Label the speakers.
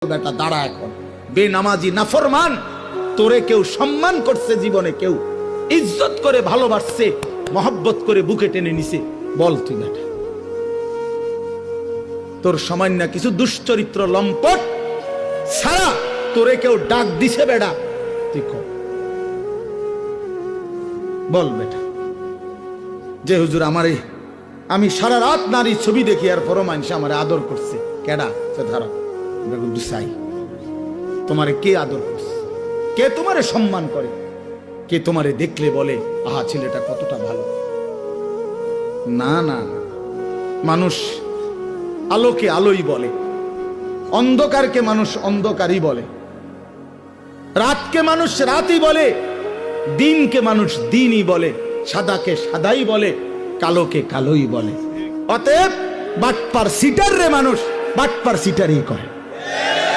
Speaker 1: বেটা দাঁড়া, এখন বেনামাজি নাফরমান, তোরে কেউ সম্মান করছে, জীবনে কেউ ইজ্জত করে ভালোবাসছে, মহব্বত করে বুকে টেনে নিছে, বল তুই বেটা। তোর সামান্য কিছু দুশ্চরিত্র লম্পট ছাড়া তোরে কেউ ডাক দিছে বেটা, তুই বল বেটা। যে হুজুর আমারে, আমি সারা রাত নারী ছবি দেখি আর পরও মানুষ আমারে আদর করছে, কেডা সে ধারা দুসাই, তোমারে কে আদর করছে, কে তোমারে সম্মান করে, কে তোমারে দেখলে বলে আহা ছেলেটা কতটা ভালো? না না, মানুষ আলোকে আলোই বলে, অন্ধকারকে মানুষ অন্ধকারই বলে, রাতকে মানুষ রাতই বলে, দিনকে মানুষ দিনই বলে, সাদাকে সাদাই বলে, কালোকে কালোই বলে। অতএব বাটপার সিটার রে মানুষ বাটপার সিটারই করে।